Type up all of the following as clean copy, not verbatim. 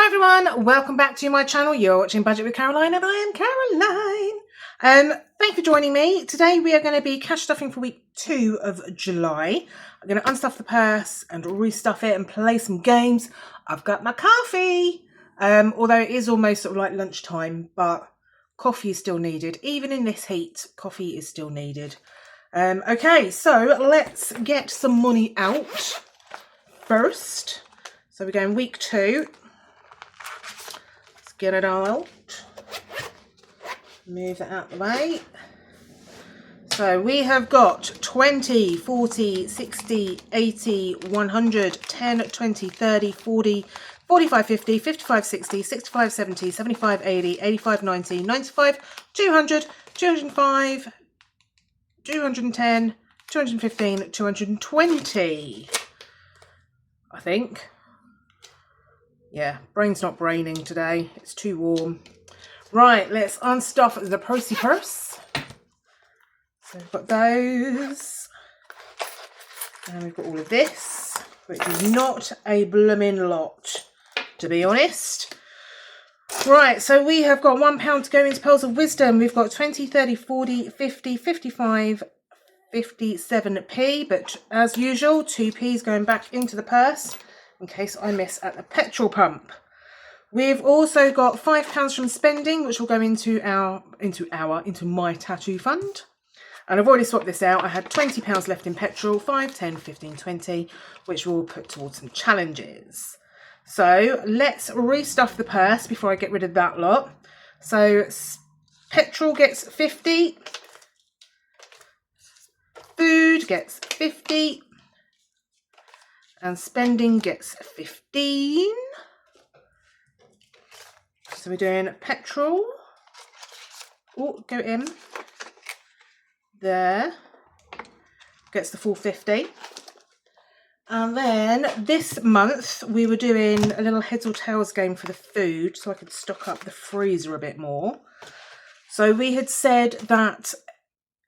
Hi everyone, welcome back to my channel. You're watching Budget with Caroline and I am Caroline. Thank you for joining me. Today we are going to be cash stuffing for week 2 of July. I'm going to unstuff the purse and restuff it and play some games. I've got my coffee, although it is almost sort of like lunchtime, but coffee is still needed. Even in this heat, coffee is still needed. Okay, so let's get some money out first. So we're going week 2. Let's get it all out. Move it out the way. So we have got 20, 40, 60, 80, 100, 10, 20, 30, 40, 45, 50, 55, 60, 65, 70, 75, 80, 85, 90, 95, 200, 205, 210, 215, 220. I think. Yeah, brain's not braining today. It's too warm. Right, let's unstuff the Prosy purse. So we've got those. And we've got all of this, which is not a blooming lot, to be honest. Right, so we have got £1 to go into Pearls of Wisdom. We've got 20, 30, 40, 50, 55, 57p, but as usual, 2p's going back into the purse in case I miss at the petrol pump. We've also got £5 from spending, which will go into my tattoo fund. And I've already swapped this out. I had £20 left in petrol, 5, 10, 15, 20, which we'll put towards some challenges. So let's restuff the purse before I get rid of that lot. So petrol gets 50. Food gets 50. And spending gets 15. So we're doing petrol. Oh, go in. There. Gets the full 50. And then this month we were doing a little heads or tails game for the food so I could stock up the freezer a bit more. So we had said that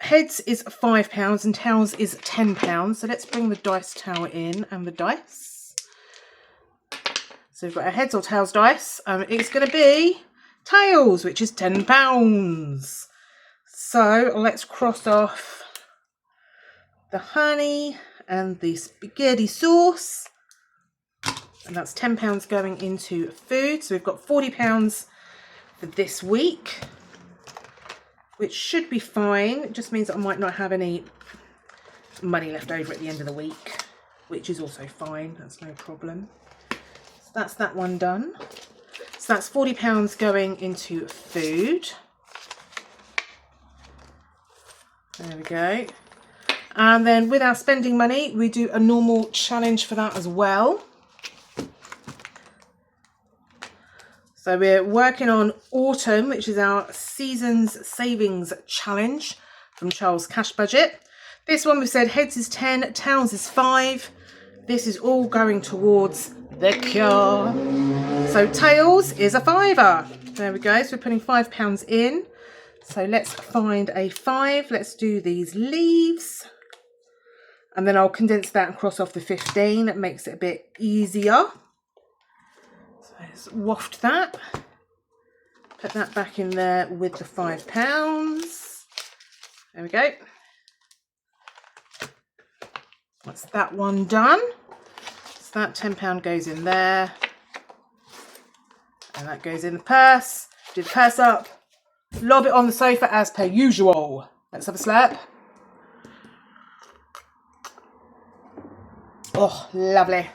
heads is £5 and tails is £10. So let's bring the dice tower in and the dice. So we've got a heads or tails dice. It's going to be tails, which is £10. So let's cross off the honey and the spaghetti sauce. And that's £10 going into food. So we've got £40 for this week, which should be fine. It just means that I might not have any money left over at the end of the week, which is also fine. That's no problem. So that's that one done. So that's £40 going into food. There we go. And then with our spending money, we do a normal challenge for that as well. So we're working on Autumn, which is our Seasons Savings Challenge from Charles Cash Budget. This one we said heads is 10, tails is 5. This is all going towards the cure. So tails is a £5. There we go. So we're putting £5 in. So let's find a 5. Let's do these leaves. And then I'll condense that and cross off the 15. That makes it a bit easier. So let's waft that. Put that back in there with the £5. There we go. That's that one done. So that £10 goes in there. And that goes in the purse. Do the purse up. Lob it on the sofa as per usual. Let's have a slap. Oh, lovely.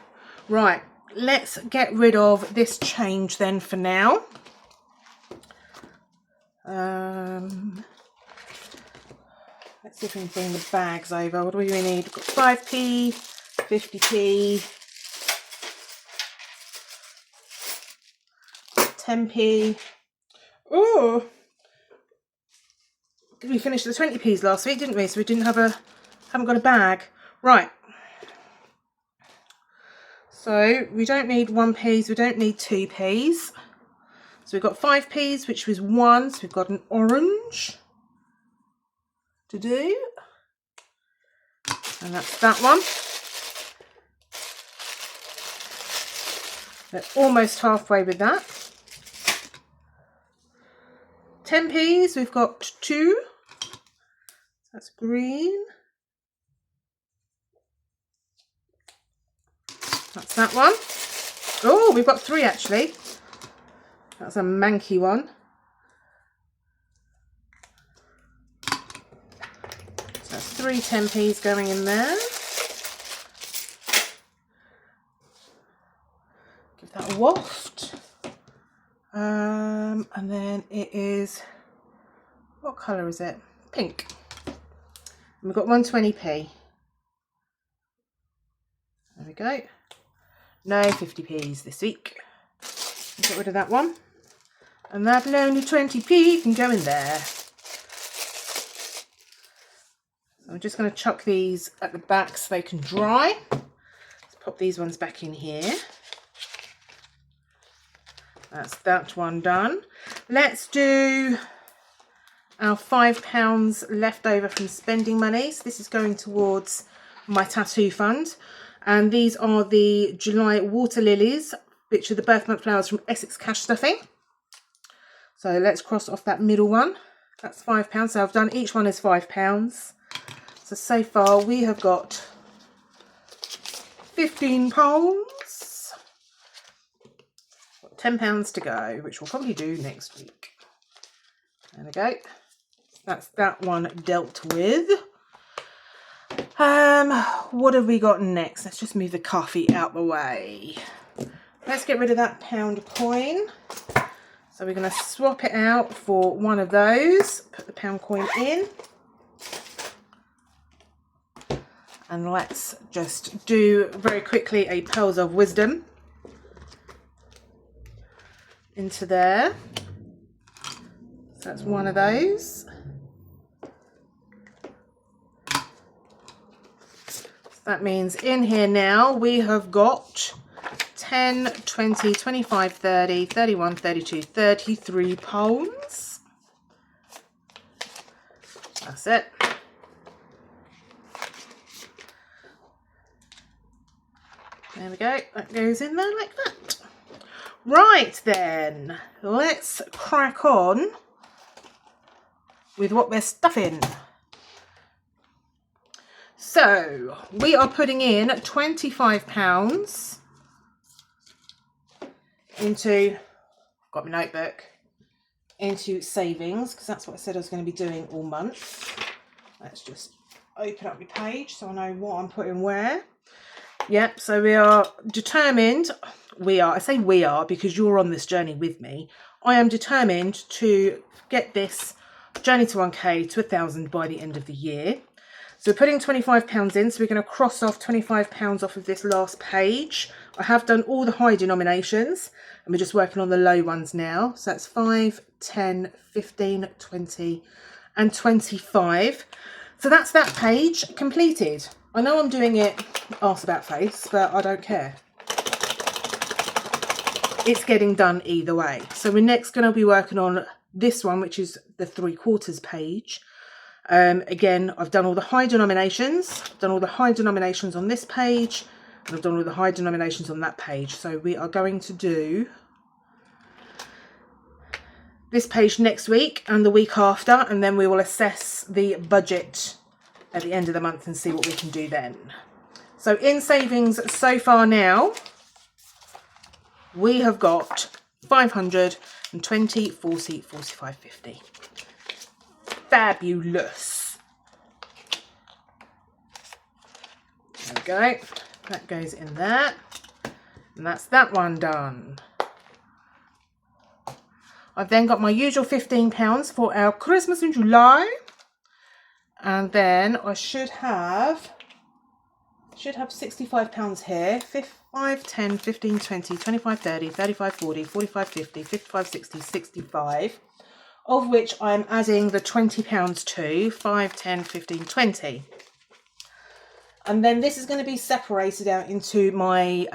Right, let's get rid of this change then for now. Let's see if we can bring the bags over. What do we need? We've got 5p, 50p, 10p. Oh, we finished the 20p's last week, didn't we? So we haven't got a bag. Right. So we don't need 1p's, we don't need 2p's. So we've got 5p's, which was 1. So we've got an orange to do. And that's that one. We're almost halfway with that. 10p's, we've got 2. That's green. That's that one. Oh, we've got 3 actually. That's a manky one. So that's 3 10p's going in there. Give that a waft. And then it is, what colour is it? Pink. And we've got 120p. There we go. No 50p's this week. Get rid of that one. And that lonely 20p can go in there. So I'm just going to chuck these at the back so they can dry. Let's pop these ones back in here. That's that one done. Let's do our £5 left over from spending money. So this is going towards my tattoo fund. And these are the July water lilies, which are the birth month flowers from Essex Cash Stuffing. So let's cross off that middle one. That's £5. So I've done each one is £5. So far we have got £15. Got £10 to go, which we'll probably do next week. There we go. That's that one dealt with. What have we got next? Let's just move the coffee out the way. Let's get rid of that £1 coin. So we're going to swap it out for one of those. Put the £1 coin in. And let's just do very quickly a Pearls of Wisdom into there. So that's one of those. That means in here now we have got 10, 20, 25, 30, 31, 32, 33 pounds. That's it. There we go. That goes in there like that. Right then, let's crack on with what we're stuffing. So we are putting in £25 into, got my notebook, into savings, because that's what I said I was going to be doing all month. Let's just open up my page so I know what I'm putting where. Yep, so we are determined, I say we are because you're on this journey with me. I am determined to get this journey to 1k to 1,000 by the end of the year. So we're putting £25 in, so we're going to cross off £25 off of this last page. I have done all the high denominations, and we're just working on the low ones now. So that's 5, 10, 15, 20, and 25. So that's that page completed. I know I'm doing it arse about face, but I don't care. It's getting done either way. So we're next going to be working on this one, which is the 3/4 page. Again, I've done all the high denominations. I've done all the high denominations on this page, and I've done all the high denominations on that page. So we are going to do this page next week and the week after, and then we will assess the budget at the end of the month and see what we can do then. So in savings so far now, we have got 520, 40, 45, 50. Fabulous. There we go. That goes in there. And that's that one done. I've then got my usual £15 for our Christmas in July. And then I should have £65 here. 5, 10, 15, 20, 25, 30, 35, 40, 45, 50, 55, 60, 65. Of which I'm adding the £20 to 5, 10, 15, 20. And then this is going to be separated out into my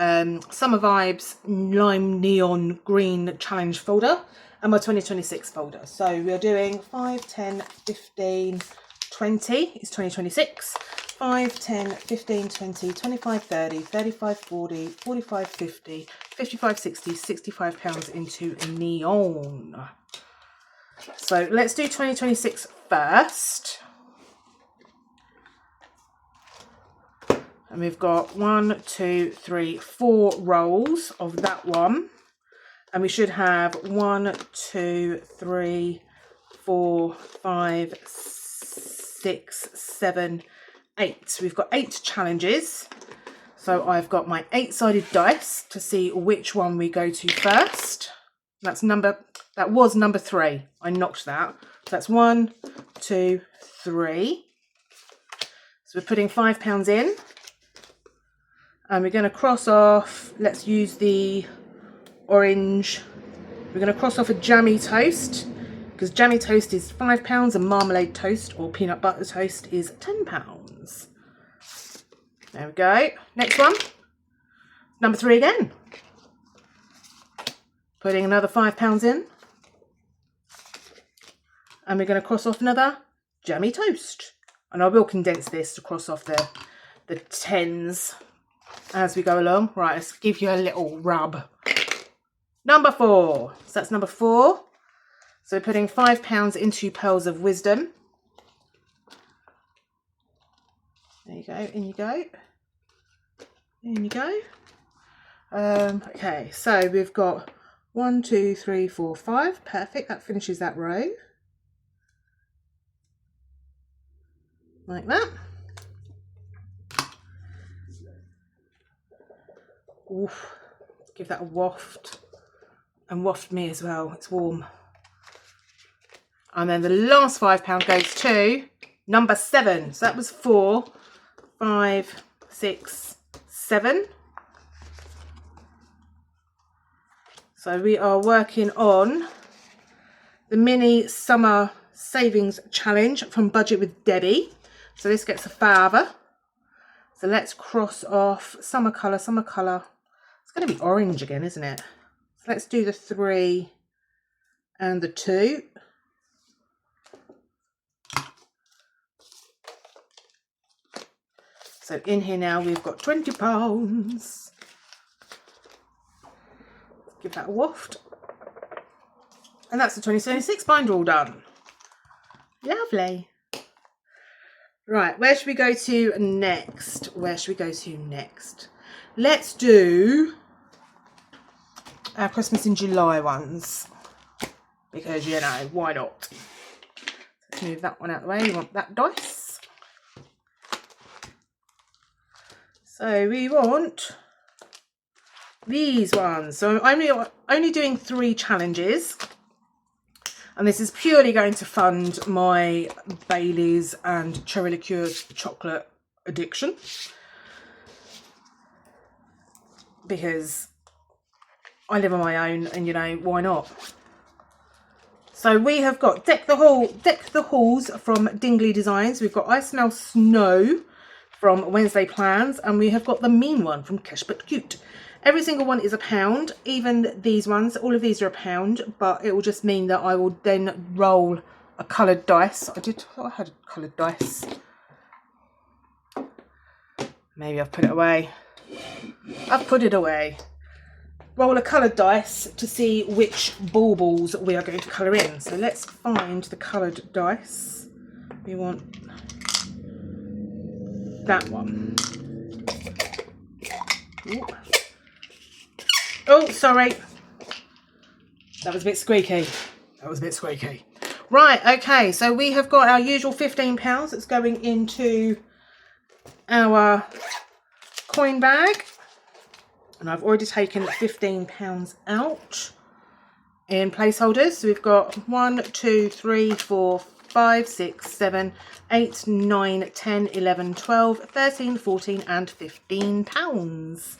Summer Vibes Lime Neon Green Challenge folder and my 2026 folder. So we're doing 5, 10, 15, 20 is 2026. 5, 10, 15, 20, 25, 30, 35, 40, 45, 50, 55, 60, 65 pounds into neon. So let's do 2026 first. And we've got 1, 2, 3, 4 rolls of that one. And we should have 1, 2, 3, 4, 5, 6, 7, 8. So we've got 8 challenges. So I've got my 8-sided dice to see which one we go to first. That was number 3. I knocked that. So that's 1, 2, 3. So we're putting £5 in. And we're going to cross off, let's use the orange. We're going to cross off a jammy toast, because jammy toast is £5 and marmalade toast or peanut butter toast is £10. There we go. Next one. Number 3 again. Putting another £5 in. And we're going to cross off another jammy toast. And I will condense this to cross off the 10s as we go along. Right, let's give you a little rub. Number 4. So that's number 4. So we're putting £5 into Pearls of Wisdom. There you go, in you go. In you go. Okay, so we've got 1, 2, 3, 4, 5. Perfect, that finishes that row. Like that. Oof, give that a waft. And waft me as well, it's warm. And then the last £5 goes to number 7. So that was 4, 5, 6, 7. So we are working on the mini summer savings challenge from Budget with Debbie. So this gets a £5. So let's cross off summer colour, summer colour. It's going to be orange again, isn't it? So let's do the 3 and the 2. So in here now we've got £20. Give that a waft. And that's the 2026 binder all done. Lovely. Right, where should we go to next? Where should we go to next? Let's do our Christmas in July ones. Because, you know, why not? Let's move that one out of the way. You want that dice. So we want these ones. So I'm only doing 3 challenges. And this is purely going to fund my Baileys and cherry liqueur chocolate addiction. Because I live on my own and, you know, why not? So we have got Deck the Halls from Dingley Designs. We've got I Smell Snow from Wednesday Plans. And we have got the Mean One from Kesh But Cute. Every single one is £1, even these ones, all of these are £1, but it will just mean that I will then roll a coloured dice. I thought I had a coloured dice. Maybe I've put it away. I've put it away. Roll a coloured dice to see which baubles we are going to colour in. So let's find the coloured dice. We want that one. Ooh. Oh, sorry. That was a bit squeaky. That was a bit squeaky. Right, okay. So we have got our usual £15 that's going into our coin bag. And I've already taken £15 out in placeholders. So we've got 1, 2, 3, 4, 5, 6, 7, 8, 9, 10, 11, 12, 13, 14 and £15.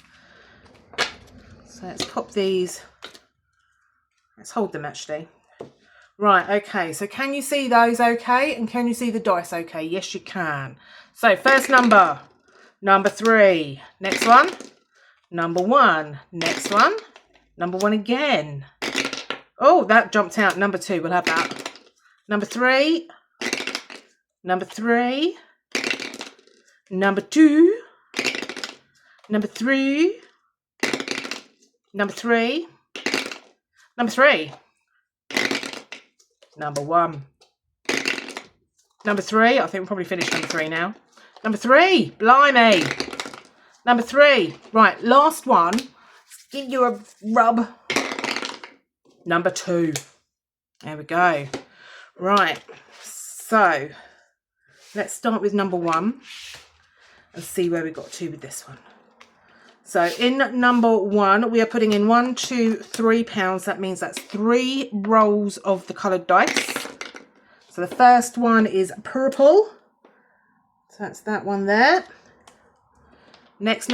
So let's pop these, let's hold them actually. Right, okay, so can you see those okay? And can you see the dice okay? Yes, you can. So first number, number 3. Next one, number 1. Next one, number 1 again. Oh, that jumped out. Number 2, we'll have that. Number 3, number 3, number 2, number 3, number 3, number 3, number 1, number 3. I think we'll probably finish number 3 now. Number 3, blimey. Number 3, right, last one. Give you a rub. Number 2. There we go. Right, so let's start with number 1 and see where we got to with this one. So in number 1, we are putting in 1, 2, 3 pounds. That means that's 3 rolls of the coloured dice. So the first one is purple. So that's that one there. Next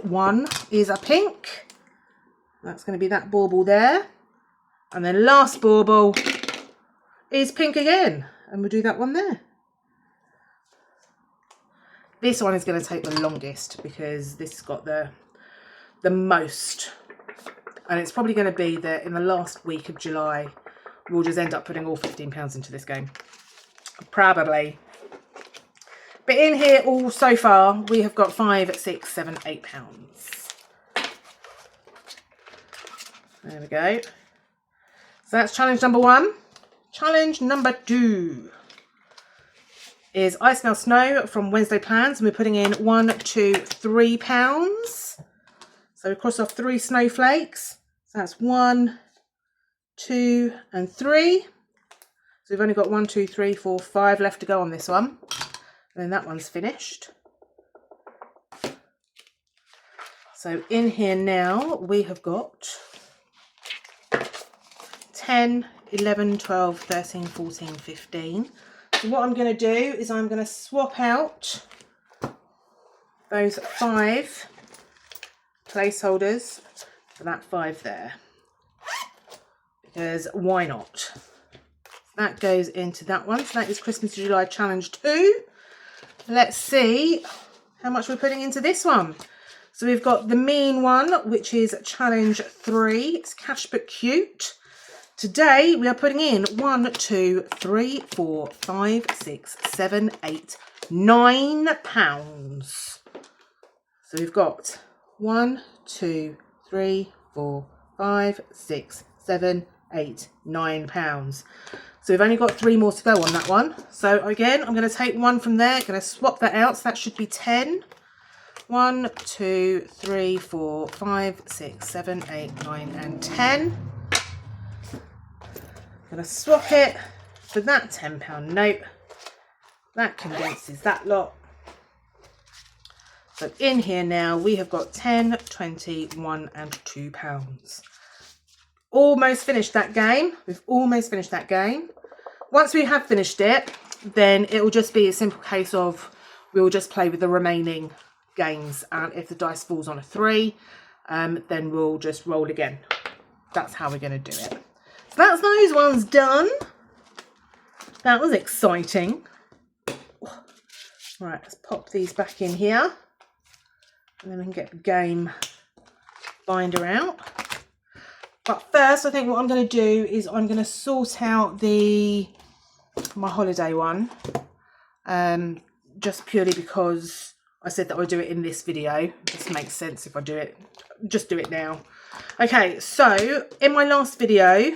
one is a pink. That's going to be that bauble there. And then last bauble is pink again. And we'll do that one there. This one is going to take the longest because this has got the most. And it's probably going to be that in the last week of July, we'll just end up putting all £15 into this game. Probably. But in here, all so far, we have got 5, 6, 7, 8 pounds. There we go. So that's challenge number 1. Challenge number 2 is Ice Melt Snow from Wednesday Plans. And we're putting in 1, 2, 3 pounds. So we cross off 3 snowflakes. So that's 1, 2, and 3. So we've only got 1, 2, 3, 4, 5 left to go on this one. And then that one's finished. So in here now we have got 10, 11, 12, 13, 14, 15. So what I'm going to do is I'm going to swap out those 5 placeholders for that 5 there. Because why not? That goes into that one. So that is Christmas July Challenge 2. Let's see how much we're putting into this one. So we've got the mean one, which is Challenge 3. It's Cash But Cute. Today we are putting in 1, 2, 3, 4, 5, 6, 7, 8, 9 pounds. So we've got 1, 2, 3, 4, 5, 6, 7, 8, 9 pounds. So we've only got 3 more to go on that one. So again, I'm going to take 1 from there, going to swap that out. So that should be 10. 1, 2, 3, 4, 5, 6, 7, 8, 9, and 10. I'm going to swap it for that £10 note. That condenses that lot. So in here now we have got 10, 20, 1 and £2. Almost finished that game. We've almost finished that game. Once we have finished it, then it will just be a simple case of we'll just play with the remaining games, and if the dice falls on a 3, then we'll just roll again. That's how we're going to do it. So that's those ones done. That was exciting. Right, let's pop these back in here, and then we can get the game binder out. But first, I think what I'm going to do is I'm going to sort out my holiday one, just purely because I said that I would do it in this video. It just makes sense if I do it, just do it now. Okay, so in my last video,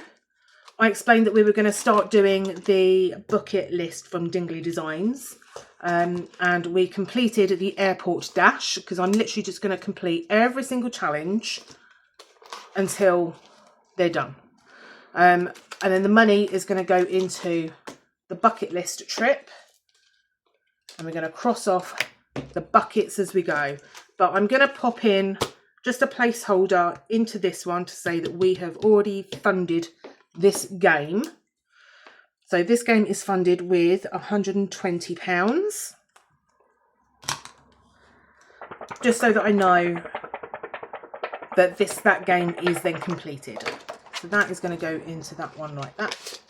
I explained that we were going to start doing the bucket list from Dingley Designs, and we completed the airport dash, because I'm literally just going to complete every single challenge until they're done. And then the money is going to go into the bucket list trip, and we're going to cross off the buckets as we go. But I'm going to pop in just a placeholder into this one to say that we have already funded this game. So this game is funded with £120, just so that I know that that game is then completed. So that is going to go into that one like that.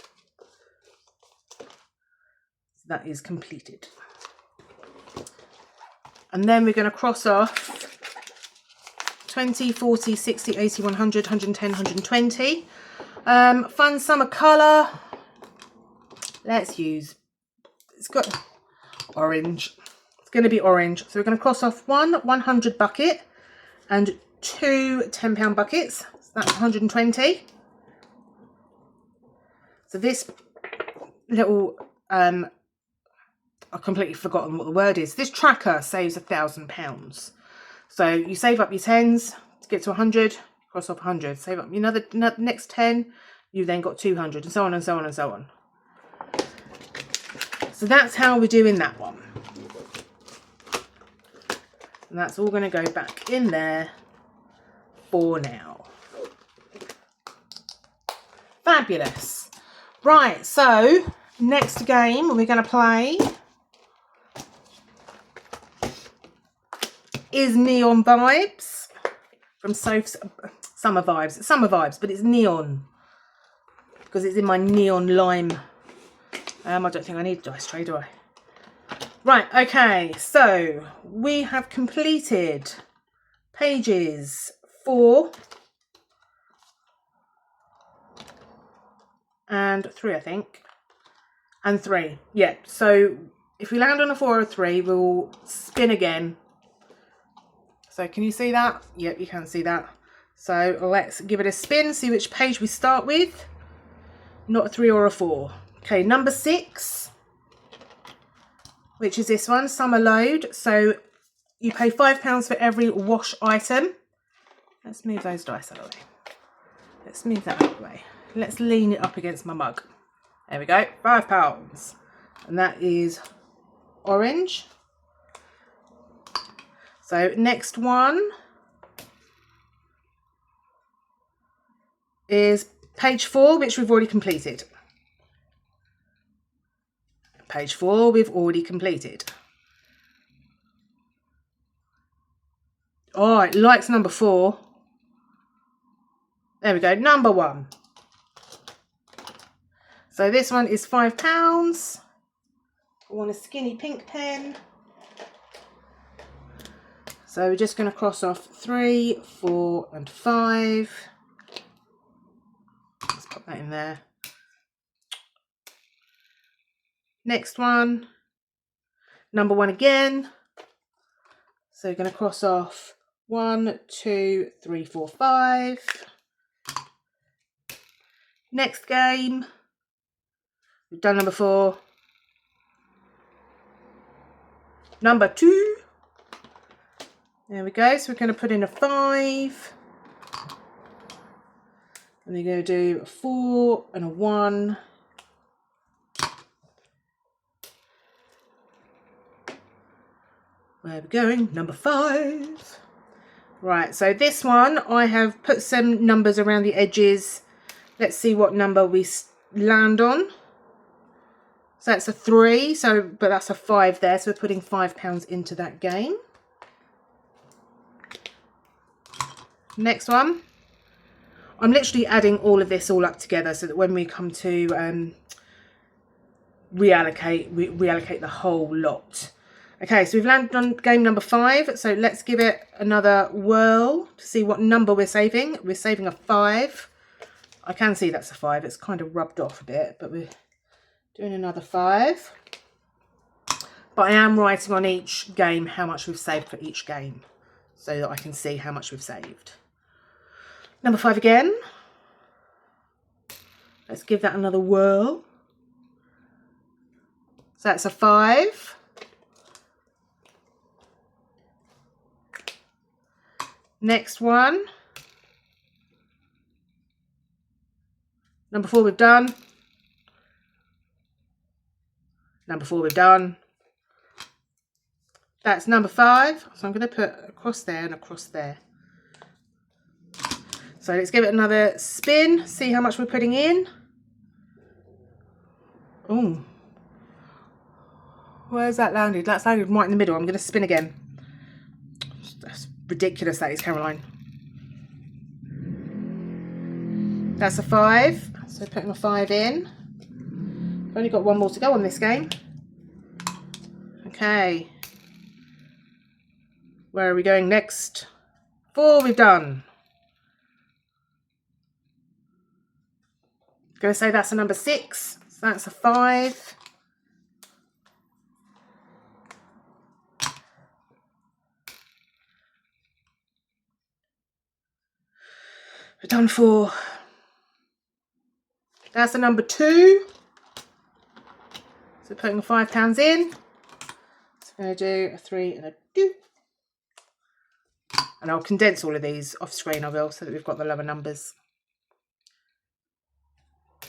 So that is completed. And then we're going to cross off 20, 40, 60, 80, 100, 110, 120. Fun summer colour. Let's use, it's got orange. Let's going to be orange. So we're going to cross off one 100 bucket and two £10 buckets. So that's 120. So this little, I've completely forgotten what the word is. This tracker saves £1,000. So you save up your 10s to get to 100, cross off 100. Save up another next 10, you then got 200, and so on and so on and so on. So that's how we're doing that one. And that's all going to go back in there for now. Fabulous. Right, so next game we're going to play is Neon Vibes from Summer Vibes, but it's neon because it's in my neon lime. I don't think I need a dice tray, do I? Right, okay, so we have completed pages 4 and 3, I think, and 3. Yeah, so if we land on a 4 or 3, we'll spin again. So can you see that? Yep, you can see that. So let's give it a spin, see which page we start with. Not a 3 or a 4. Okay, number 6, which is this one, Summer Load. So you pay £5 for every wash item. Let's move those dice out of the way. Let's move that out of the way. Let's lean it up against my mug. There we go, £5. And that is orange. So next one is page 4, which we've already completed. Page 4 we've already completed. Oh, it likes number 4. There we go, number 1. So this one is £5. I want a skinny pink pen. So we're just going to cross off 3, 4 and 5. Let's pop that in there. Next one, number 1 again. So we're going to cross off 1, 2, 3, 4, 5. Next game, we've done number 4. Number 2. There we go. So we're going to put in a 5. And we're going to do a 4 and a 1. Where are we going? Number 5. Right, so this one, I have put some numbers around the edges. Let's see what number we land on. So that's a 3, but that's a 5 there. So we're putting £5 into that game. Next one. I'm literally adding all of this all up together so that when we come to reallocate the whole lot. Okay, so we've landed on game number 5. So let's give it another whirl to see what number we're saving. We're saving a 5. I can see that's a 5. It's kind of rubbed off a bit, but we're doing another 5. But I am writing on each game how much we've saved for each game so that I can see how much we've saved. Number 5 again. Let's give that another whirl. So that's a 5. Next one. Number 4 we've done. Number 4 we've done. That's number 5. So I'm going to put across there and across there. So let's give it another spin. See how much we're putting in. Oh. Where's that landed? That's landed right in the middle. I'm going to spin again. That's ridiculous, that is, Caroline. That's a 5. So putting a 5 in. I've only got one more to go on this game. Okay. Where are we going next? 4 we've done. I'm going to say that's a number 6. So that's a 5. Done for. That's the number 2. So putting £5 in. So I'm going to do a 3 and a 2. And I'll condense all of these off screen, I will, so that we've got the lower numbers.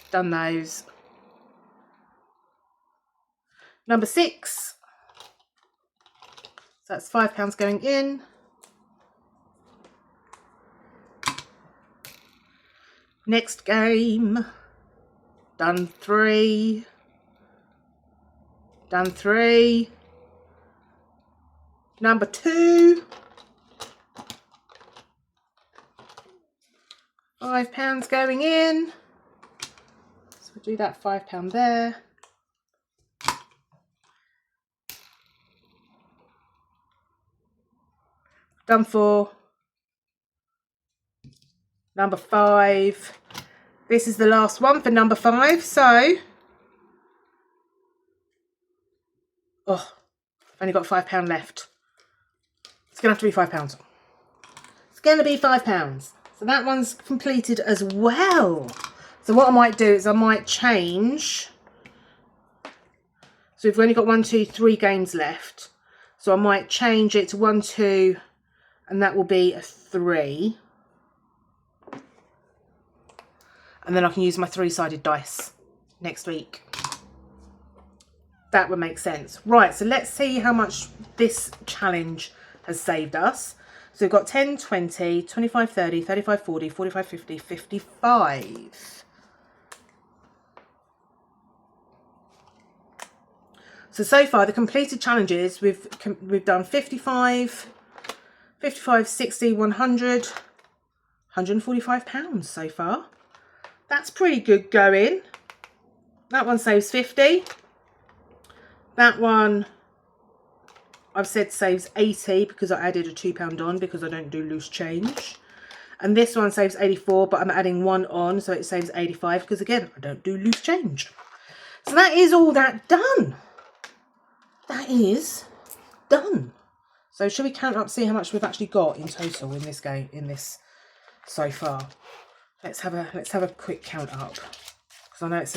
Done those. Number 6. So that's £5 going in. Next game. Done 3. Done 3. Number 2. £5 going in. So we'll do that £5 there. Done for. Number 5. This is the last one for number 5. So, I've only got £5 left. It's going to have to be £5. It's going to be £5. So that one's completed as well. So what I might do is I might change. So we've only got 1, 2, 3 games left. So I might change it to 1, 2, and that will be a 3. And then I can use my 3-sided dice next week. That would make sense. Right, so let's see how much this challenge has saved us. So we've got 10, 20, 25, 30, 35, 40, 45, 50, 55. So far, the completed challenges, we've done 55, 60, 100, £145 so far. That's pretty good going. That one saves 50. That one, I've said saves 80 because I added a £2 on because I don't do loose change. And this one saves 84, but I'm adding 1 on, so it saves 85 because, again, I don't do loose change. So that is all that done. That is done. So shall we count up, see how much we've actually got in total in this game, so far? Let's have a quick count up, because I know it's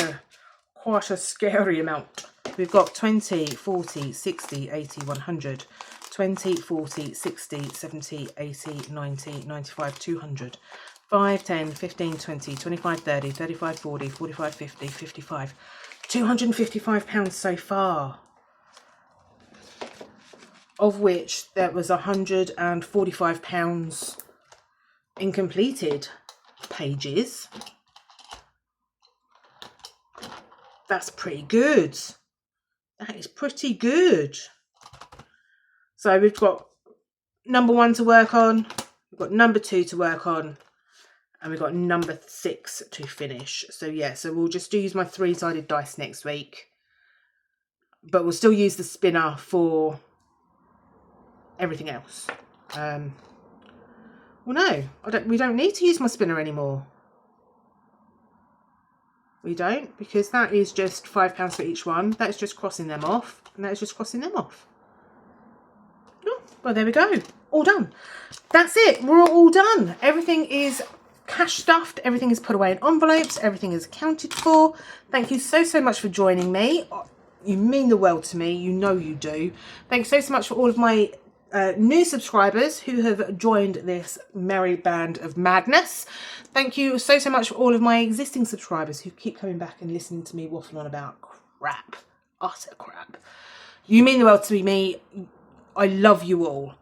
quite a scary amount. We've got 20, 40, 60, 80, 100, 20, 40, 60, 70, 80, 90, 95, 200, 5, 10, 15, 20, 25, 30, 35, 40, 45, 50, 55, £255 so far, of which there was £145 in completed pages. That's pretty good. That is pretty good. So we've got number 1 to work on, we've got number 2 to work on, and we've got number 6 to finish. So yeah, so we'll just use my 3-sided dice next week, but we'll still use the spinner for everything else. Well, no, we don't need to use my spinner anymore. We don't, because that is just £5 for each one. That's just crossing them off, and that is just crossing them off. Oh, well, there we go. All done. That's it. We're all done. Everything is cash stuffed. Everything is put away in envelopes. Everything is accounted for. Thank you so much for joining me. You mean the world to me. You know you do. Thanks so much for all of my new subscribers who have joined this merry band of madness. Thank you so much for all of my existing subscribers who keep coming back and listening to me waffle on about crap, utter crap. You mean the world to me. I love you all.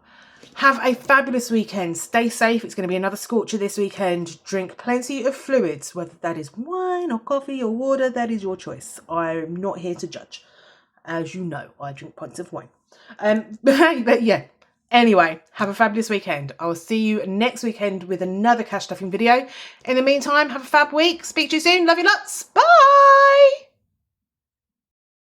Have a fabulous weekend. Stay safe. It's going to be another scorcher this weekend. Drink plenty of fluids, whether that is wine or coffee or water. That is your choice. I'm not here to judge. As you know, I drink pints of wine. But yeah. Anyway, have a fabulous weekend. I will see you next weekend with another cash stuffing video. In the meantime, have a fab week. Speak to you soon. Love you lots. Bye.